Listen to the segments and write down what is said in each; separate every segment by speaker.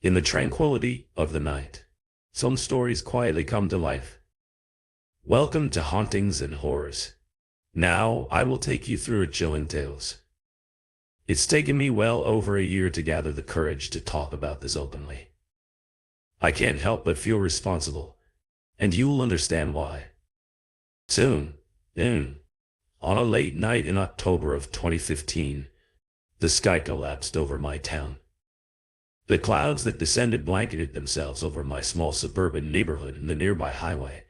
Speaker 1: In the tranquility of the night, some stories quietly come to life. Welcome to Hauntings and Horrors. Now, I will take you through a chilling tales. It's taken me well over a year to gather the courage to talk about this openly. I can't help but feel responsible, and you'll understand why. Soon, on a late night in October of 2015, the sky collapsed over my town. The clouds that descended blanketed themselves over my small suburban neighborhood and the nearby highway.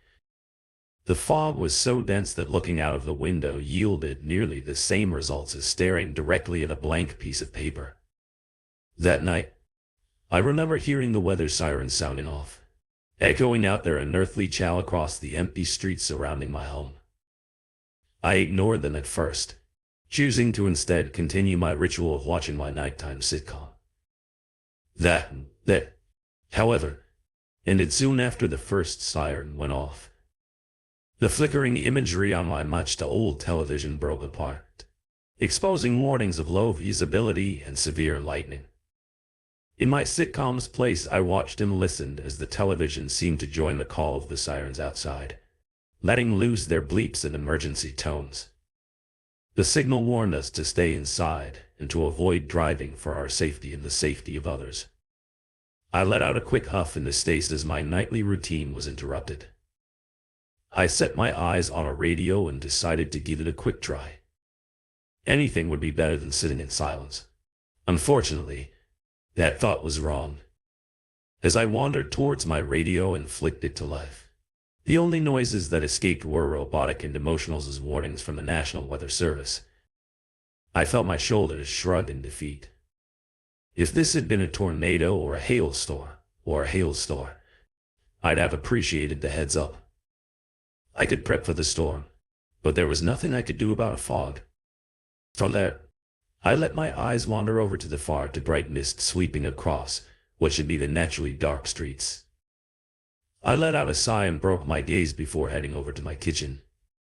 Speaker 1: The fog was so dense that looking out of the window yielded nearly the same results as staring directly at a blank piece of paper. That night, I remember hearing the weather sirens sounding off, echoing out their unearthly chow across the empty streets surrounding my home. I ignored them at first, choosing to instead continue my ritual of watching my nighttime sitcom. That, however, ended soon after the first siren went off. The flickering imagery on my much-too-old television broke apart, exposing warnings of low visibility and severe lightning. In my sitcom's place, I watched and listened as the television seemed to join the call of the sirens outside, letting loose their bleeps and emergency tones. The signal warned us to stay inside and to avoid driving for our safety and the safety of others. I let out a quick huff in distaste as my nightly routine was interrupted. I set my eyes on a radio and decided to give it a quick try. Anything would be better than sitting in silence. Unfortunately, that thought was wrong. As I wandered towards my radio and flicked it to life, the only noises that escaped were robotic and emotional as warnings from the National Weather Service. I felt my shoulders shrug in defeat. If this had been a tornado or a hailstorm, I'd have appreciated the heads up. I could prep for the storm, but there was nothing I could do about a fog. From there, I let my eyes wander over to the far to bright mist sweeping across what should be the naturally dark streets. I let out a sigh and broke my gaze before heading over to my kitchen,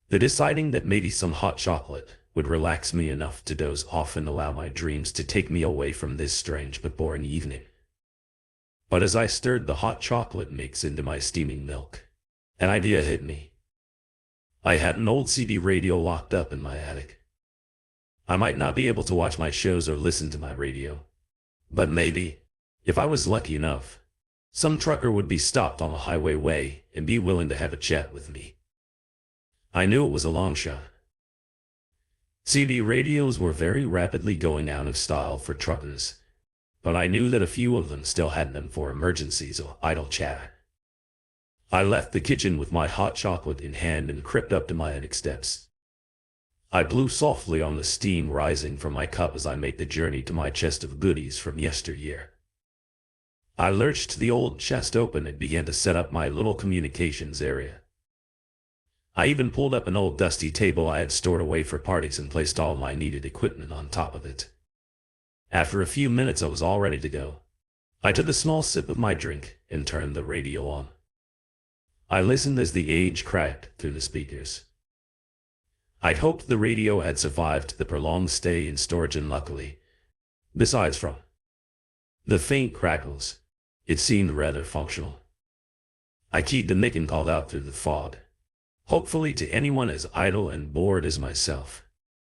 Speaker 1: deciding that maybe some hot chocolate would relax me enough to doze off and allow my dreams to take me away from this strange but boring evening. But as I stirred the hot chocolate mix into my steaming milk, an idea hit me. I had an old CD radio locked up in my attic. I might not be able to watch my shows or listen to my radio, but maybe, if I was lucky enough, some trucker would be stopped on the highway way and be willing to have a chat with me. I knew it was a long shot. CD radios were very rapidly going out of style for truckers, but I knew that a few of them still had them for emergencies or idle chat. I left the kitchen with my hot chocolate in hand and crept up to my attic steps. I blew softly on the steam rising from my cup as I made the journey to my chest of goodies from yesteryear. I lurched the old chest open and began to set up my little communications area. I even pulled up an old dusty table I had stored away for parties and placed all my needed equipment on top of it. After a few minutes, I was all ready to go. I took a small sip of my drink and turned the radio on. I listened as the age cracked through the speakers. I'd hoped the radio had survived the prolonged stay in storage, and luckily, besides from the faint crackles, it seemed rather functional. I keyed the mic and called out through the fog, hopefully to anyone as idle and bored as myself,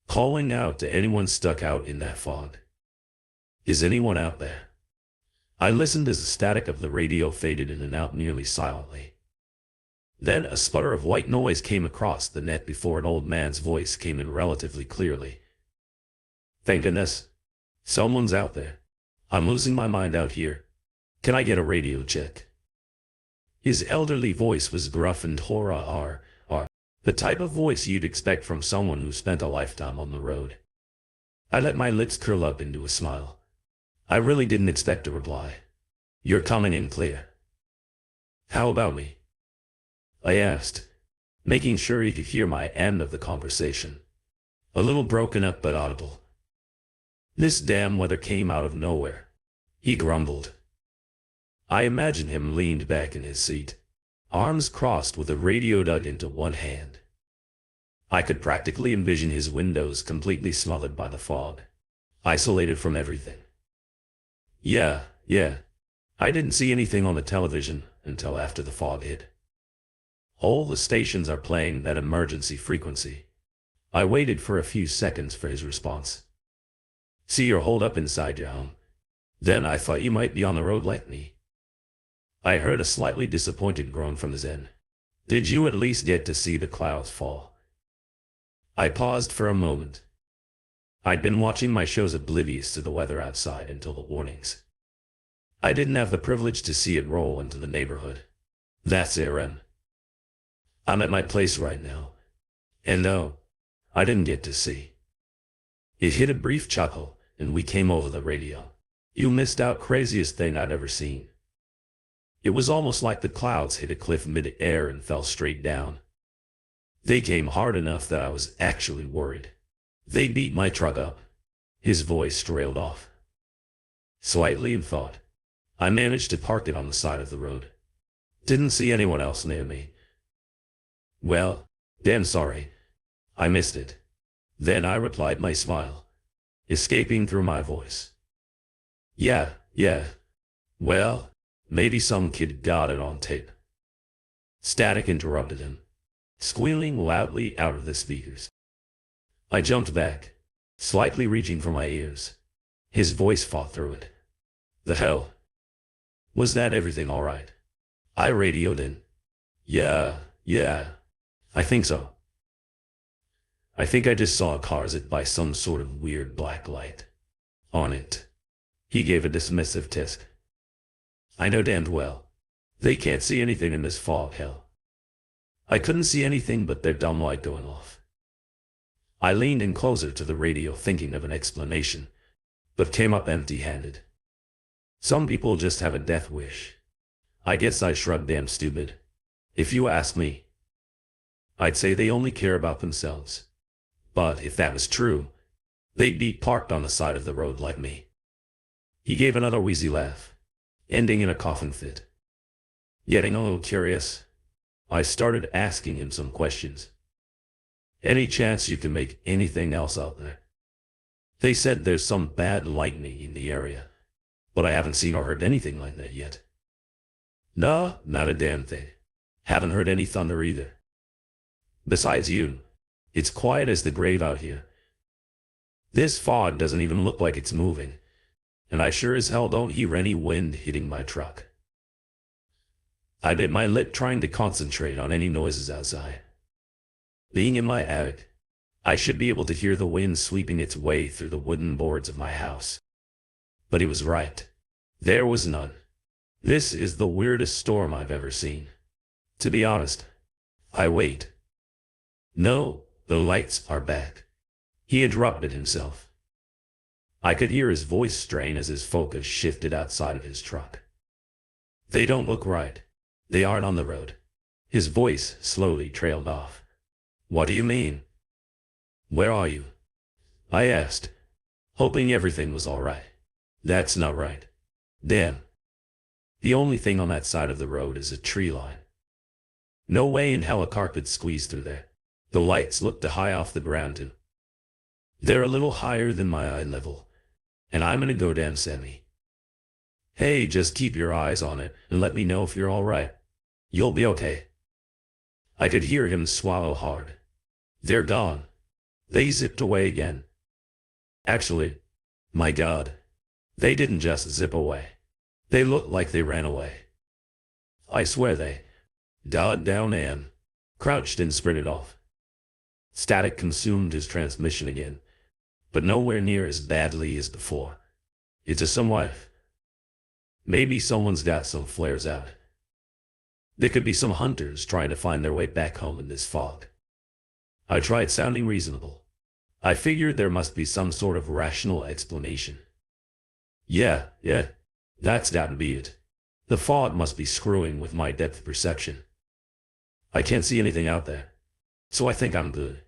Speaker 1: calling out to anyone stuck out in that fog. Is anyone out there? I listened as the static of the radio faded in and out nearly silently. Then a sputter of white noise came across the net before an old man's voice came in relatively clearly. Thank goodness. Someone's out there. I'm losing my mind out here. Can I get a radio check? His elderly voice was gruff and horror, the type of voice you'd expect from someone who spent a lifetime on the road. I let my lips curl up into a smile. I really didn't expect a reply. You're coming in clear. How about me? I asked, making sure he could hear my end of the conversation. A little broken up but audible. This damn weather came out of nowhere, he grumbled. I imagined him leaned back in his seat, arms crossed with a radio dug into one hand. I could practically envision his windows completely smothered by the fog, isolated from everything. Yeah, I didn't see anything on the television until after the fog hit. All the stations are playing that emergency frequency. I waited for a few seconds for his response. See, you're holed up inside your home. Then I thought you might be on the road like me. I heard a slightly disappointed groan from his end. Did you at least get to see the clouds fall? I paused for a moment. I'd been watching my shows oblivious to the weather outside until the warnings. I didn't have the privilege to see it roll into the neighborhood. That's it, Ren. I'm at my place right now. And no, I didn't get to see. It hit a brief chuckle, and we came over the radio. You missed out, craziest thing I'd ever seen. It was almost like the clouds hit a cliff mid-air and fell straight down. They came hard enough that I was actually worried. They beat my truck up. His voice trailed off. Slightly in thought, I managed to park it on the side of the road. Didn't see anyone else near me. Well, damn sorry. I missed it. Then I replied, my smile escaping through my voice. Yeah. Well, maybe some kid got it on tape. Static interrupted him, squealing loudly out of the speakers. I jumped back, slightly reaching for my ears. His voice fought through it. The hell? Was that everything all right? I radioed in. Yeah, I think so. I think I just saw a car zip by some sort of weird black light on it. He gave a dismissive tisk. I know damned well. They can't see anything in this fog, hell. I couldn't see anything but their dumb light going off. I leaned in closer to the radio thinking of an explanation, but came up empty-handed. Some people just have a death wish. I guess I shrugged. Damn stupid. If you ask me, I'd say they only care about themselves. But if that was true, they'd be parked on the side of the road like me. He gave another wheezy laugh, ending in a coughing fit. Getting a little curious, I started asking him some questions. Any chance you can make anything else out there? They said there's some bad lightning in the area, but I haven't seen or heard anything like that yet. No, not a damn thing. Haven't heard any thunder either. Besides you, it's quiet as the grave out here. This fog doesn't even look like it's moving, and I sure as hell don't hear any wind hitting my truck. I bit my lip trying to concentrate on any noises outside. Being in my attic, I should be able to hear the wind sweeping its way through the wooden boards of my house. But he was right. There was none. This is the weirdest storm I've ever seen. To be honest, I wait. No, the lights are back. He interrupted himself. I could hear his voice strain as his focus shifted outside of his truck. They don't look right. They aren't on the road. His voice slowly trailed off. What do you mean? Where are you? I asked, hoping everything was all right. That's not right. Damn. The only thing on that side of the road is a tree line. No way in hell a car could squeeze through there. The lights look too high off the ground too. They're a little higher than my eye level, and I'm gonna go damn semi. Hey, just keep your eyes on it and let me know if you're all right. You'll be okay. I could hear him swallow hard. They're gone. They zipped away again. Actually, my God, they didn't just zip away. They looked like they ran away. I swear they dialed down and crouched and sprinted off. Static consumed his transmission again, but nowhere near as badly as before. It's a somewhat. Maybe someone's got some flares out. There could be some hunters trying to find their way back home in this fog. I tried sounding reasonable. I figured there must be some sort of rational explanation. Yeah, that's got to be it. The fog must be screwing with my depth perception. I can't see anything out there, so I think I'm good.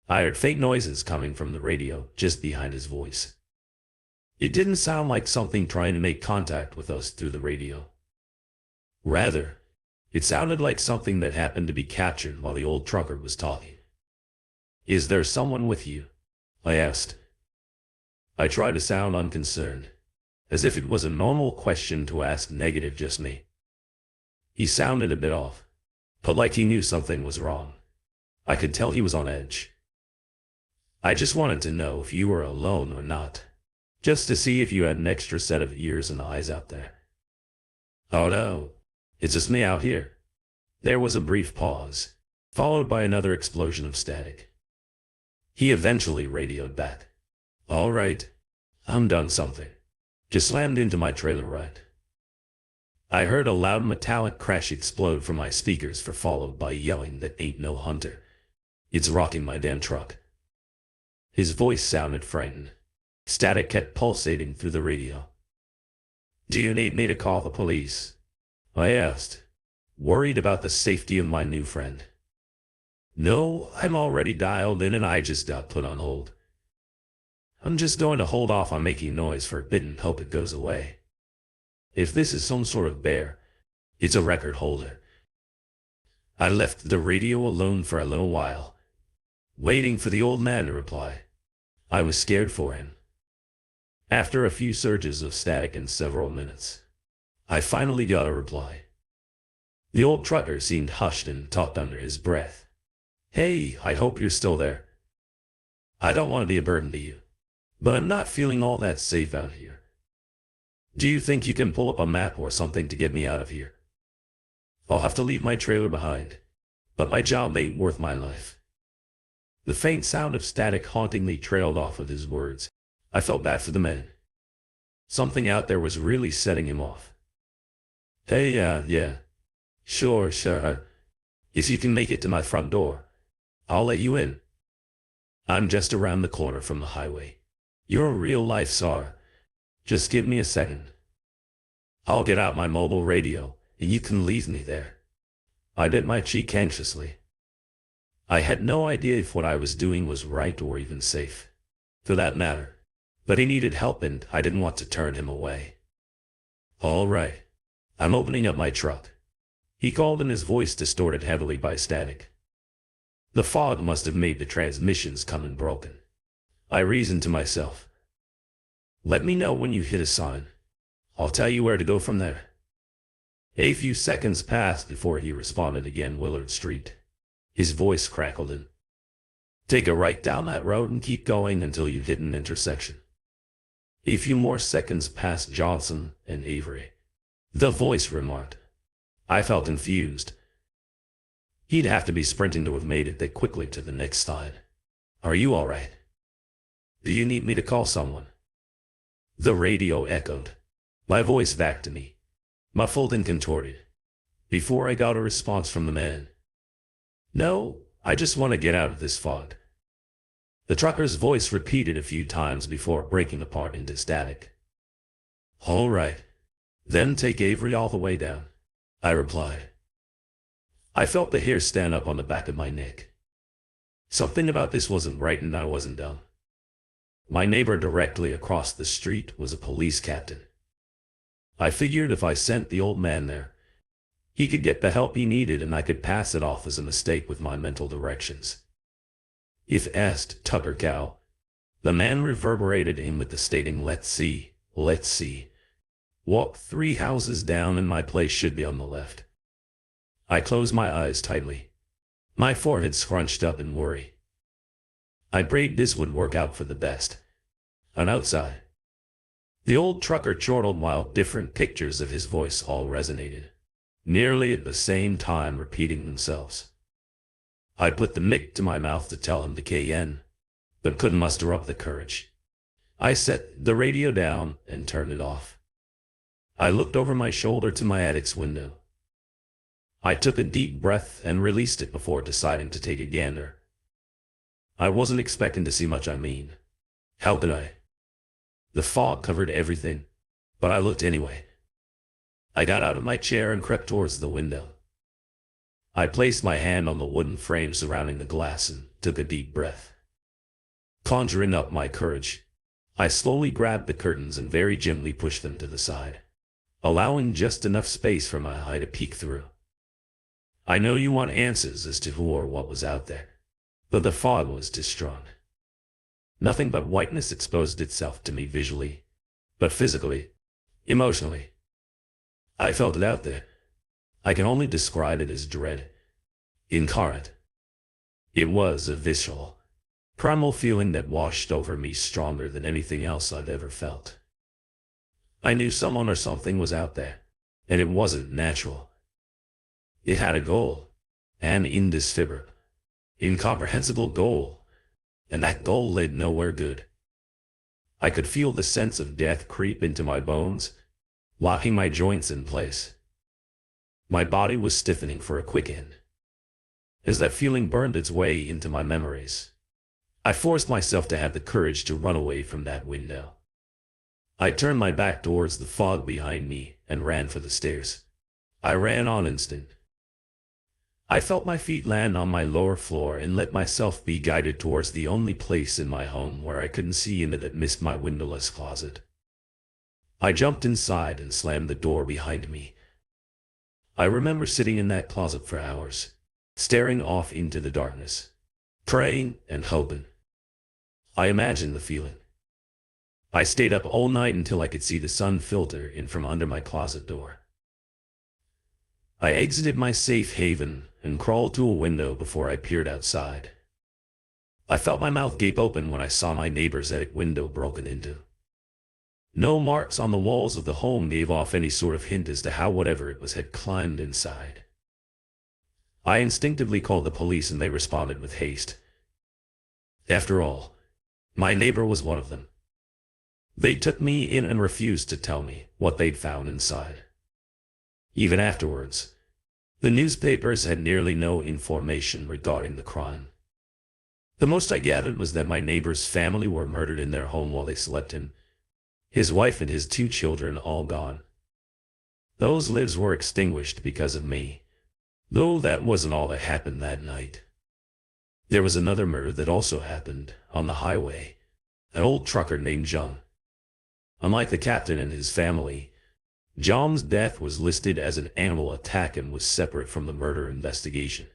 Speaker 1: I heard faint noises coming from the radio just behind his voice. It didn't sound like something trying to make contact with us through the radio. Rather, it sounded like something that happened to be captured while the old trucker was talking. Is there someone with you? I asked. I tried to sound unconcerned. as if it was a normal question to ask negative just me. He sounded a bit off, but like he knew something was wrong. I could tell he was on edge. I just wanted to know if you were alone or not, just to see if you had an extra set of ears and eyes out there. Oh no, it's just me out here. There was a brief pause, followed by another explosion of static. He eventually radioed back. All right, I'm done something. Just slammed into my trailer right. I heard a loud metallic crash explode from my speakers, followed by yelling that ain't no hunter. It's rocking my damn truck. His voice sounded frightened. Static kept pulsating through the radio. Do you need me to call the police? I asked, worried about the safety of my new friend. No, I'm already dialed in and I just got put on hold. I'm just going to hold off on making noise for a bit and hope it goes away. If this is some sort of bear, it's a record holder. I left the radio alone for a little while, waiting for the old man to reply. I was scared for him. After a few surges of static and several minutes, I finally got a reply. The old trucker seemed hushed and talked under his breath. Hey, I hope you're still there. I don't want to be a burden to you, but I'm not feeling all that safe out here. Do you think you can pull up a map or something to get me out of here? I'll have to leave my trailer behind, but my job ain't worth my life. The faint sound of static hauntingly trailed off with his words. I felt bad for the man. Something out there was really setting him off. Hey, yeah. Sure. If you can make it to my front door, I'll let you in. I'm just around the corner from the highway. You're a real-life star. Just give me a second. I'll get out my mobile radio, and you can leave me there. I bit my cheek anxiously. I had no idea if what I was doing was right or even safe, for that matter. But he needed help and I didn't want to turn him away. All right, I'm opening up my truck. He called and his voice distorted heavily by static. The fog must have made the transmissions come unbroken. I reasoned to myself. Let me know when you hit a sign. I'll tell you where to go from there. A few seconds passed before he responded again. Willard Street. His voice crackled in. Take a right down that road and keep going until you hit an intersection. A few more seconds passed Johnson and Avery. The voice remarked. I felt confused. He'd have to be sprinting to have made it that quickly to the next side. Are you all right? Do you need me to call someone? The radio echoed. My voice back to me, muffled and contorted, before I got a response from the man. No, I just want to get out of this fog. The trucker's voice repeated a few times before breaking apart into static. All right, then take Avery all the way down, I replied. I felt the hair stand up on the back of my neck. Something about this wasn't right and I wasn't dumb. My neighbor directly across the street was a police captain. I figured if I sent the old man there, he could get the help he needed and I could pass it off as a mistake with my mental directions. If asked, Tucker Cow, the man reverberated in with the stating, let's see. Walk 3 houses down and my place should be on the left. I closed my eyes tightly, my forehead scrunched up in worry. I prayed this would work out for the best. And outside, the old trucker chortled while different pictures of his voice all resonated, nearly at the same time repeating themselves. I put the mic to my mouth to tell him to KN, but couldn't muster up the courage. I set the radio down and turned it off. I looked over my shoulder to my attic's window. I took a deep breath and released it before deciding to take a gander. I wasn't expecting to see much, How could I? The fog covered everything, but I looked anyway. I got out of my chair and crept towards the window. I placed my hand on the wooden frame surrounding the glass and took a deep breath. Conjuring up my courage, I slowly grabbed the curtains and very gently pushed them to the side, allowing just enough space for my eye to peek through. I know you want answers as to who or what was out there, but the fog was too strong. Nothing but whiteness exposed itself to me visually, but physically, Emotionally, I felt it out there. I can only describe it as dread. Incarnate. It was a visceral, primal feeling that washed over me stronger than anything else I'd ever felt. I knew someone or something was out there, and it wasn't natural. It had a goal, an indescribable, incomprehensible goal, and that goal led nowhere good. I could feel the sense of death creep into my bones, locking my joints in place. My body was stiffening for a quick end. As that feeling burned its way into my memories, I forced myself to have the courage to run away from that window. I turned my back towards the fog behind me and ran for the stairs. I ran on instinct. I felt my feet land on my lower floor and let myself be guided towards the only place in my home where I couldn't see into that missed my windowless closet. I jumped inside and slammed the door behind me. I remember sitting in that closet for hours, staring off into the darkness, praying and hoping. I imagined the feeling. I stayed up all night until I could see the sun filter in from under my closet door. I exited my safe haven and crawled to a window before I peered outside. I felt my mouth gape open when I saw my neighbor's attic window broken into. No marks on the walls of the home gave off any sort of hint as to how whatever it was had climbed inside. I instinctively called the police and they responded with haste. After all, my neighbor was one of them. They took me in and refused to tell me what they'd found inside. Even afterwards, the newspapers had nearly no information regarding the crime. The most I gathered was that my neighbor's family were murdered in their home while they slept in, his wife and his 2 children all gone. Those lives were extinguished because of me, though that wasn't all that happened that night. There was another murder that also happened on the highway, an old trucker named John. Unlike the captain and his family, John's death was listed as an animal attack and was separate from the murder investigation.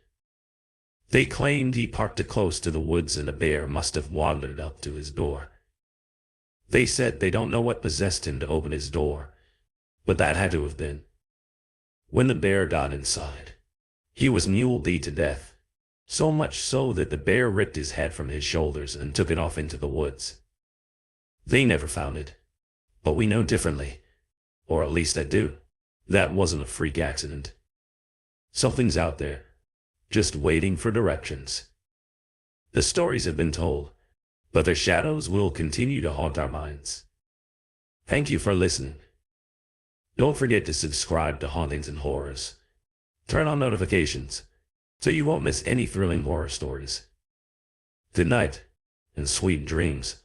Speaker 1: They claimed he parked it close to the woods and a bear must have wandered up to his door. They said they don't know what possessed him to open his door, but that had to have been. When the bear got inside, he was muled to death, so much so that the bear ripped his head from his shoulders and took it off into the woods. They never found it, but we know differently. Or at least I do. That wasn't a freak accident. Something's out there, just waiting for directions. The stories have been told, but their shadows will continue to haunt our minds. Thank you for listening. Don't forget to subscribe to Hauntings and Horrors. Turn on notifications, so you won't miss any thrilling horror stories. Good night, and sweet dreams.